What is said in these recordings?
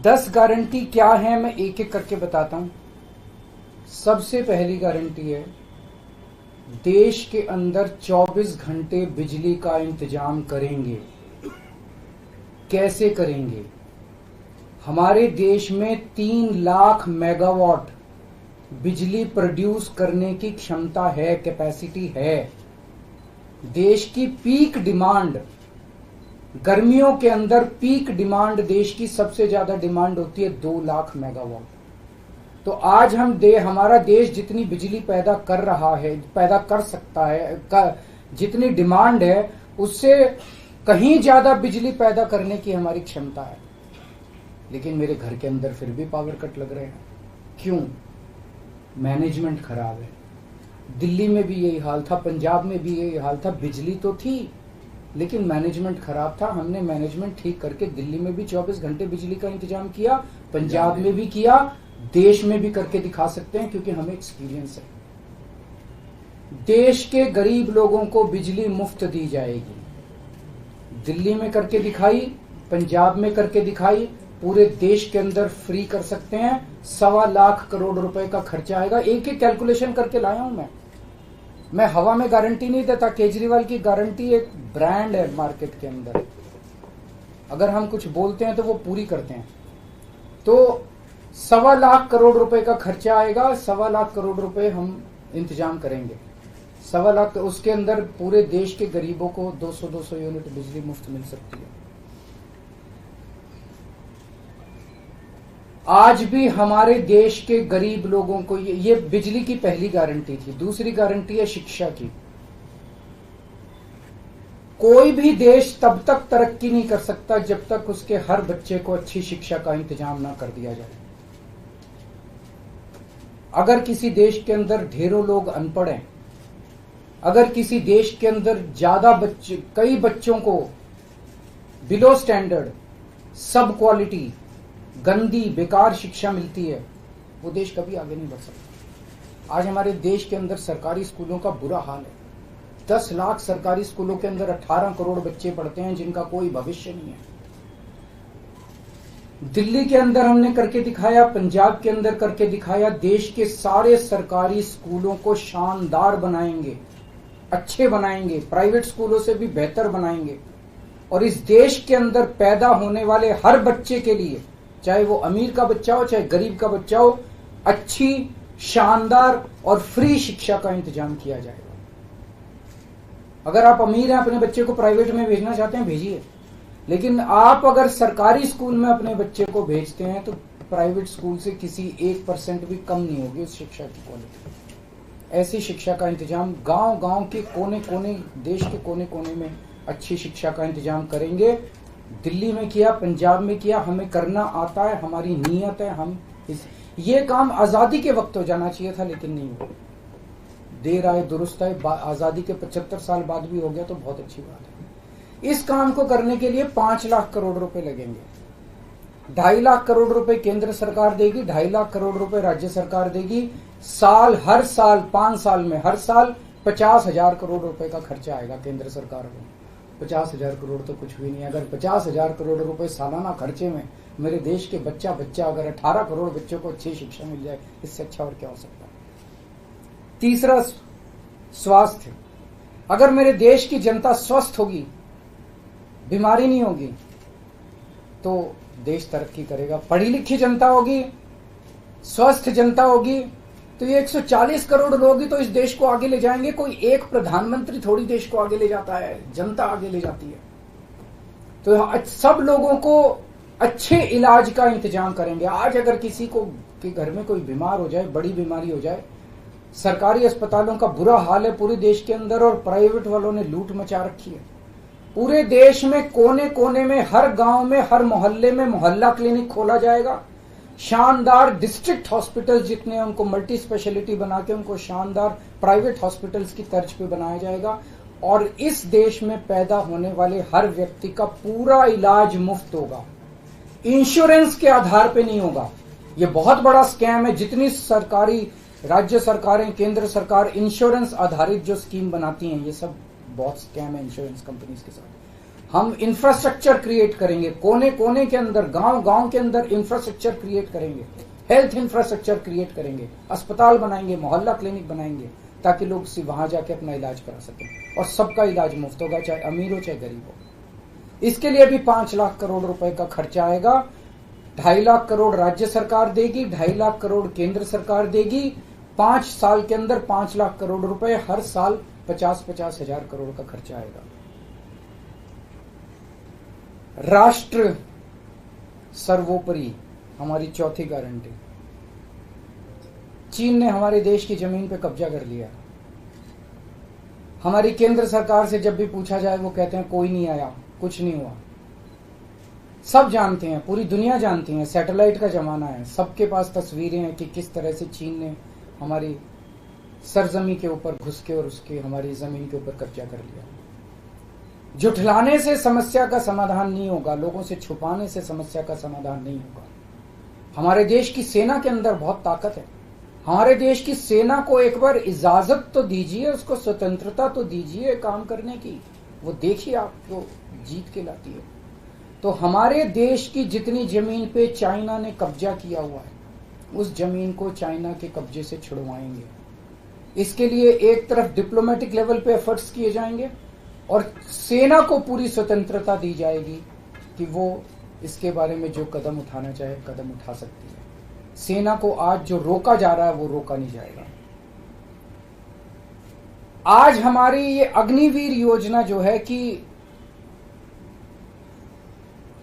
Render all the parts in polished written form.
10 guarantee क्या है मैं एक एक करके बताता हूं। सबसे पहली गारंटी है, देश के अंदर 24 घंटे बिजली का इंतजाम करेंगे। कैसे करेंगे? हमारे देश में 3 लाख मेगावाट बिजली प्रोड्यूस करने की क्षमता है, कैपेसिटी है। देश की पीक डिमांड, गर्मियों के अंदर पीक डिमांड देश की सबसे ज्यादा डिमांड होती है 2 लाख मेगावाट। तो आज हमारा देश जितनी बिजली पैदा कर रहा है, पैदा कर सकता है, जितनी डिमांड है उससे कहीं ज्यादा बिजली पैदा करने की हमारी क्षमता है। लेकिन मेरे घर के अंदर फिर भी पावर कट लग रहे हैं। क्यों? मैनेजमेंट खराब है। दिल्ली में भी यही हाल था, पंजाब में भी यही हाल था। बिजली तो थी लेकिन मैनेजमेंट खराब था। हमने मैनेजमेंट ठीक करके दिल्ली में भी 24 घंटे बिजली का इंतजाम किया, पंजाब में भी किया, देश में भी करके दिखा सकते हैं क्योंकि हमें एक्सपीरियंस है। देश के गरीब लोगों को बिजली मुफ्त दी जाएगी। दिल्ली में करके दिखाई, पंजाब में करके दिखाई, पूरे देश के अंदर फ्री कर सकते हैं। 1.25 लाख करोड़ रुपए का खर्चा आएगा। एक एक कैलकुलेशन करके लाया हूं मैं हवा में गारंटी नहीं देता। केजरीवाल की गारंटी एक ब्रांड है मार्केट के अंदर। अगर हम कुछ बोलते हैं तो वो पूरी करते हैं। तो 1.25 लाख करोड़ रुपए का खर्चा आएगा। 1.25 लाख करोड़ रुपए हम इंतजाम करेंगे। 1.25 लाख, उसके अंदर पूरे देश के गरीबों को 200 यूनिट बिजली मुफ्त मिल सकती है। आज भी हमारे देश के गरीब लोगों को ये बिजली की पहली गारंटी थी। दूसरी गारंटी है शिक्षा की। कोई भी देश तब तक तरक्की नहीं कर सकता जब तक उसके हर बच्चे को अच्छी शिक्षा का इंतजाम ना कर दिया जाए। अगर किसी देश के अंदर ढेरों लोग अनपढ़ हैं, अगर किसी देश के अंदर कई बच्चों को बिलो स्टैंडर्ड, सब क्वालिटी, गंदी बेकार शिक्षा मिलती है, वो देश कभी आगे नहीं बढ़ सकता। आज हमारे देश के अंदर सरकारी स्कूलों का बुरा हाल है। 10 लाख सरकारी स्कूलों के अंदर 18 करोड़ बच्चे पढ़ते हैं जिनका कोई भविष्य नहीं है। दिल्ली के अंदर हमने करके दिखाया, पंजाब के अंदर करके दिखाया। देश के सारे सरकारी स्कूलों को शानदार बनाएंगे, अच्छे बनाएंगे, प्राइवेट स्कूलों से भी बेहतर बनाएंगे। और इस देश के अंदर पैदा होने वाले हर बच्चे के लिए, चाहे वो अमीर का बच्चा हो चाहे गरीब का बच्चा हो, अच्छी, शानदार और फ्री शिक्षा का इंतजाम किया जाएगा। अगर आप अमीर हैं, अपने बच्चे को प्राइवेट में भेजना चाहते हैं, भेजिए। लेकिन आप अगर सरकारी स्कूल में अपने बच्चे को भेजते हैं तो प्राइवेट स्कूल से किसी 1% भी कम नहीं होगी उस शिक्षा की क्वालिटी। ऐसी शिक्षा का इंतजाम गांव-गांव के कोने-कोने, देश के कोने-कोने में अच्छी शिक्षा का इंतजाम करेंगे। दिल्ली में किया, पंजाब में किया, हमें करना आता है, हमारी नीयत है। ये काम आजादी के वक्त हो जाना चाहिए था लेकिन नहीं हुआ। देर आए दुरुस्त आए। आजादी के 75 साल बाद भी हो गया तो बहुत अच्छी बात है। इस काम को करने के लिए 5 लाख करोड़ रुपए लगेंगे। 2.5 लाख करोड़ रुपए केंद्र सरकार देगी, 2.5 लाख करोड़ रुपए राज्य सरकार देगी। हर साल 5 साल में हर साल 50,000 करोड़ रुपए का खर्चा आएगा केंद्र सरकार को। 50,000 करोड़ तो कुछ भी नहीं है। अगर 50,000 करोड़ रुपए सालाना खर्चे में मेरे देश के बच्चा अगर 18 करोड़ बच्चों को अच्छी शिक्षा मिल जाए, इससे अच्छा और क्या हो सकता है। तीसरा, स्वास्थ्य। अगर मेरे देश की जनता स्वस्थ होगी, बीमारी नहीं होगी, तो देश तरक्की करेगा। पढ़ी लिखी जनता होगी, स्वस्थ जनता होगी, तो ये 140 करोड़ लोग ही तो इस देश को आगे ले जाएंगे। कोई एक प्रधानमंत्री थोड़ी देश को आगे ले जाता है, जनता आगे ले जाती है। तो सब लोगों को अच्छे इलाज का इंतजाम करेंगे। आज अगर किसी को के घर में कोई बीमार हो जाए, बड़ी बीमारी हो जाए, सरकारी अस्पतालों का बुरा हाल है पूरे देश के अंदर और प्राइवेट वालों ने लूट मचा रखी है। पूरे देश में कोने कोने में, हर गांव में, हर मोहल्ले में मोहल्ला क्लिनिक खोला जाएगा। शानदार डिस्ट्रिक्ट हॉस्पिटल जितने हैं उनको मल्टी स्पेशलिटी बना के उनको शानदार प्राइवेट हॉस्पिटल्स की तर्ज पे बनाया जाएगा। और इस देश में पैदा होने वाले हर व्यक्ति का पूरा इलाज मुफ्त होगा, इंश्योरेंस के आधार पे नहीं होगा। ये बहुत बड़ा स्कैम है। जितनी सरकारी, राज्य सरकारें, केंद्र सरकार इंश्योरेंस आधारित जो स्कीम बनाती हैं, ये सब बहुत स्कैम है इंश्योरेंस कंपनीज के साथ। हम इंफ्रास्ट्रक्चर क्रिएट करेंगे, कोने कोने के अंदर, गांव गांव के अंदर इंफ्रास्ट्रक्चर क्रिएट करेंगे, हेल्थ इंफ्रास्ट्रक्चर क्रिएट करेंगे, अस्पताल बनाएंगे, मोहल्ला क्लिनिक बनाएंगे, ताकि लोग वहां जाके अपना इलाज करा सकें। और सबका इलाज मुफ्त होगा, चाहे अमीर हो चाहे गरीब हो। इसके लिए भी 5 लाख करोड़ रुपए का खर्चा आएगा। 2.5 लाख करोड़ राज्य सरकार देगी, 2.5 लाख करोड़ केंद्र सरकार देगी। 5 साल के अंदर 5 लाख करोड़ रुपए, हर साल 50-50 हजार करोड़ का खर्चा आएगा। राष्ट्र सर्वोपरि हमारी चौथी गारंटी। चीन ने हमारे देश की जमीन पे कब्जा कर लिया। हमारी केंद्र सरकार से जब भी पूछा जाए वो कहते हैं कोई नहीं आया, कुछ नहीं हुआ। सब जानते हैं, पूरी दुनिया जानती है, सैटेलाइट का जमाना है, सबके पास तस्वीरें हैं कि किस तरह से चीन ने हमारी सरजमी के ऊपर घुस के और उसके हमारी जमीन के ऊपर कब्जा कर लिया। जुठलाने से समस्या का समाधान नहीं होगा, लोगों से छुपाने से समस्या का समाधान नहीं होगा। हमारे देश की सेना के अंदर बहुत ताकत है। हमारे देश की सेना को एक बार इजाजत तो दीजिए, उसको स्वतंत्रता तो दीजिए काम करने की। वो देखिए आपको जीत के लाती है। तो हमारे देश की जितनी जमीन पे चाइना ने कब्जा किया हुआ है, उस जमीन को चाइना के कब्जे से छुड़वाएंगे। इसके लिए एक तरफ डिप्लोमेटिक लेवल पे एफर्ट्स किए जाएंगे और सेना को पूरी स्वतंत्रता दी जाएगी कि वो इसके बारे में जो कदम उठाना चाहे कदम उठा सकती है। सेना को आज जो रोका जा रहा है वो रोका नहीं जाएगा। आज हमारी ये अग्निवीर योजना जो है कि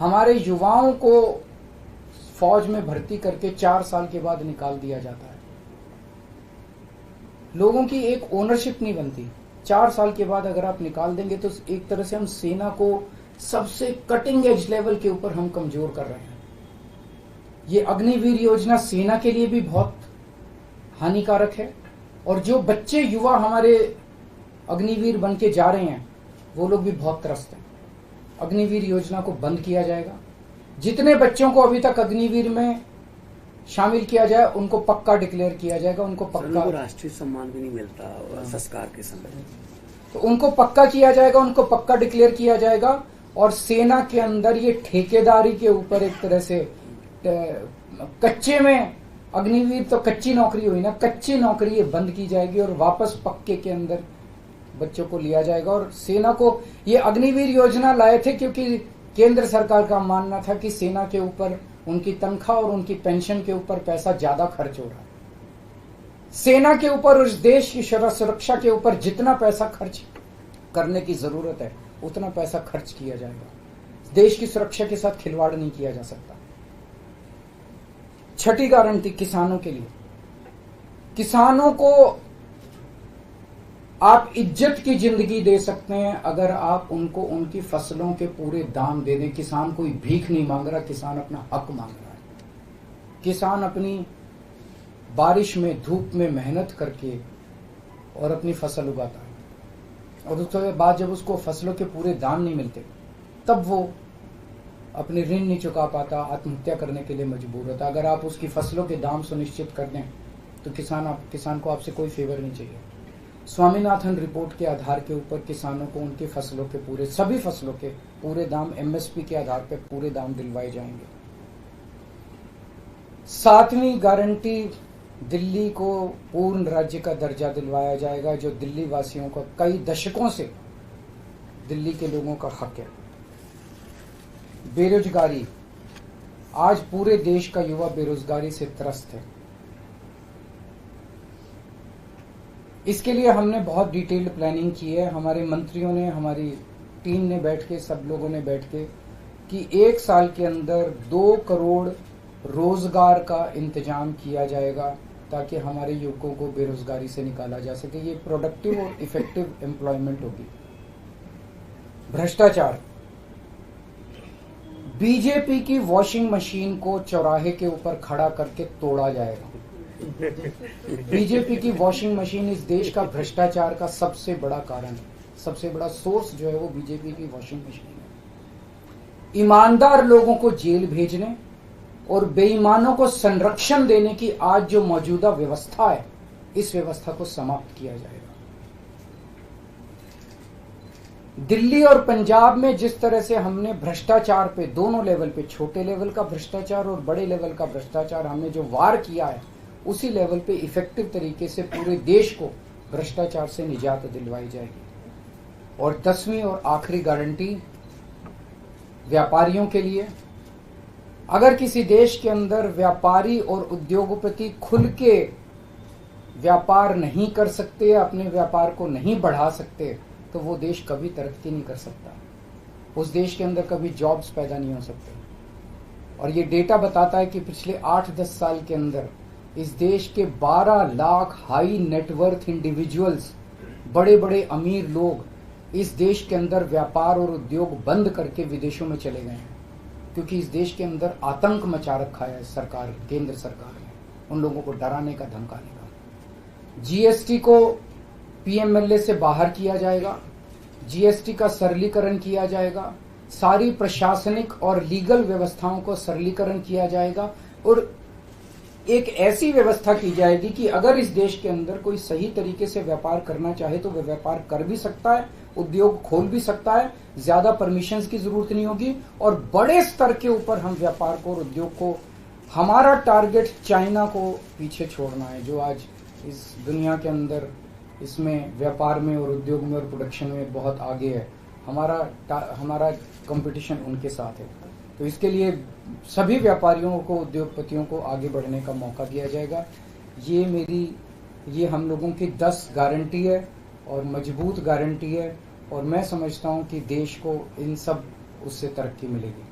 हमारे युवाओं को फौज में भर्ती करके 4 साल के बाद निकाल दिया जाता है। लोगों की एक ओनरशिप नहीं बनती। 4 साल के बाद अगर आप निकाल देंगे तो एक तरह से हम सेना को सबसे कटिंग एज लेवल के ऊपर हम कमजोर कर रहे हैं। ये अग्निवीर योजना सेना के लिए भी बहुत हानिकारक है और जो बच्चे युवा हमारे अग्निवीर बन के जा रहे हैं वो लोग भी बहुत त्रस्त हैं। अग्निवीर योजना को बंद किया जाएगा। जितने बच्चों को अभी तक अग्निवीर में शामिल किया जाए उनको पक्का डिक्लेयर किया जाएगा। उनको पक्का, राष्ट्रीय सम्मान भी नहीं मिलता संस्कार के समय, तो उनको पक्का किया जाएगा, उनको पक्का डिक्लेयर किया जाएगा। और सेना के अंदर ये ठेकेदारी के ऊपर एक तरह से कच्चे में, अग्निवीर तो कच्ची नौकरी हुई ना, कच्ची नौकरी ये बंद की जाएगी और वापस पक्के के अंदर बच्चों को लिया जाएगा। और सेना को ये अग्निवीर योजना लाए थे क्योंकि केंद्र सरकार का मानना था कि सेना के ऊपर उनकी तनख्वाह और उनकी पेंशन के ऊपर पैसा ज्यादा खर्च हो रहा है। सेना के ऊपर, उस देश की सुरक्षा के ऊपर जितना पैसा खर्च करने की जरूरत है उतना पैसा खर्च किया जाएगा। देश की सुरक्षा के साथ खिलवाड़ नहीं किया जा सकता। छठी गारंटी किसानों के लिए। किसानों को आप इज्जत की जिंदगी दे सकते हैं अगर आप उनको उनकी फसलों के पूरे दाम दे दें। किसान कोई भीख नहीं मांग रहा, किसान अपना हक मांग रहा है। किसान अपनी बारिश में, धूप में मेहनत करके और अपनी फसल उगाता है और उसके बाद जब उसको फसलों के पूरे दाम नहीं मिलते तब वो अपने ऋण नहीं चुका पाता, आत्महत्या करने के लिए मजबूर होता। अगर आप उसकी फसलों के दाम सुनिश्चित कर दें तो किसान को आपसे कोई फेवर नहीं चाहिए। स्वामीनाथन रिपोर्ट के आधार के ऊपर किसानों को उनकी फसलों के पूरे, सभी फसलों के पूरे दाम एमएसपी के आधार पर पूरे दाम दिलवाए जाएंगे। 7वीं गारंटी, दिल्ली को पूर्ण राज्य का दर्जा दिलवाया जाएगा, जो दिल्ली वासियों का कई दशकों से दिल्ली के लोगों का हक है। बेरोजगारी, आज पूरे देश का युवा बेरोजगारी से त्रस्त है। इसके लिए हमने बहुत डिटेल्ड प्लानिंग की है। हमारे मंत्रियों ने, हमारी टीम ने बैठ के, सब लोगों ने बैठ के कि 1 साल के अंदर 2 करोड़ रोजगार का इंतजाम किया जाएगा ताकि हमारे युवकों को बेरोजगारी से निकाला जा सके। ये प्रोडक्टिव और इफेक्टिव एम्प्लॉयमेंट होगी। भ्रष्टाचार, बीजेपी की वॉशिंग मशीन को चौराहे के ऊपर खड़ा करके तोड़ा जाएगा। बीजेपी की वॉशिंग मशीन इस देश का भ्रष्टाचार का सबसे बड़ा कारण है। सबसे बड़ा सोर्स जो है वो बीजेपी की वॉशिंग मशीन है। ईमानदार लोगों को जेल भेजने और बेईमानों को संरक्षण देने की आज जो मौजूदा व्यवस्था है, इस व्यवस्था को समाप्त किया जाएगा। दिल्ली और पंजाब में जिस तरह से हमने भ्रष्टाचार पे दोनों लेवल पे, छोटे लेवल का भ्रष्टाचार और बड़े लेवल का भ्रष्टाचार, हमने जो वार किया है, उसी लेवल पे इफेक्टिव तरीके से पूरे देश को भ्रष्टाचार से निजात दिलवाई जाएगी। और 10वीं और आखिरी गारंटी व्यापारियों के लिए, अगर किसी देश के अंदर व्यापारी और उद्योगपति खुल के व्यापार नहीं कर सकते, अपने व्यापार को नहीं बढ़ा सकते, तो वो देश कभी तरक्की नहीं कर सकता। उस देश के अंदर कभी जॉब्स पैदा नहीं हो सकते। और ये डेटा बताता है कि पिछले 8-10 साल के अंदर इस देश के 12 लाख हाई नेटवर्थ इंडिविजुअल्स, बड़े बड़े अमीर लोग इस देश के अंदर व्यापार और उद्योग बंद करके विदेशों में चले गए हैं, क्योंकि इस देश के अंदर आतंक मचा रखा है सरकार, केंद्र सरकार ने, उन लोगों को डराने का, धमकाने का। जीएसटी को पीएमएलए से बाहर किया जाएगा, जीएसटी का सरलीकरण किया जाएगा, सारी प्रशासनिक और लीगल व्यवस्थाओं को सरलीकरण किया जाएगा, और एक ऐसी व्यवस्था की जाएगी कि अगर इस देश के अंदर कोई सही तरीके से व्यापार करना चाहे तो वह व्यापार कर भी सकता है, उद्योग खोल भी सकता है, ज्यादा परमिशंस की जरूरत नहीं होगी, और बड़े स्तर के ऊपर हम व्यापार को और उद्योग को, हमारा टारगेट चाइना को पीछे छोड़ना है, जो आज इस दुनिया के अंदर इसमें व्यापार में और उद्योग में और प्रोडक्शन में बहुत आगे है। हमारा कंपटीशन उनके साथ है। तो इसके लिए सभी व्यापारियों को, उद्योगपतियों को आगे बढ़ने का मौका दिया जाएगा। ये हम लोगों की 10 गारंटी है और मजबूत गारंटी है, और मैं समझता हूं कि देश को इन सब उससे तरक्की मिलेगी।